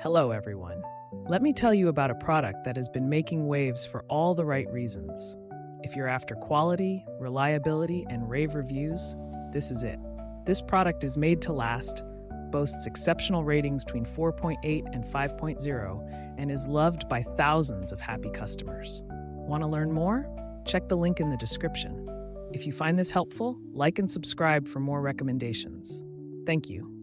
Hello, everyone. Let me tell you about a product that has been making waves for all the right reasons. If you're after quality, reliability, and rave reviews, this is it. This product is made to last, boasts exceptional ratings between 4.8 and 5.0, and is loved by thousands of happy customers. Want to learn more? Check the link in the description. If you find this helpful, like and subscribe for more recommendations. Thank you.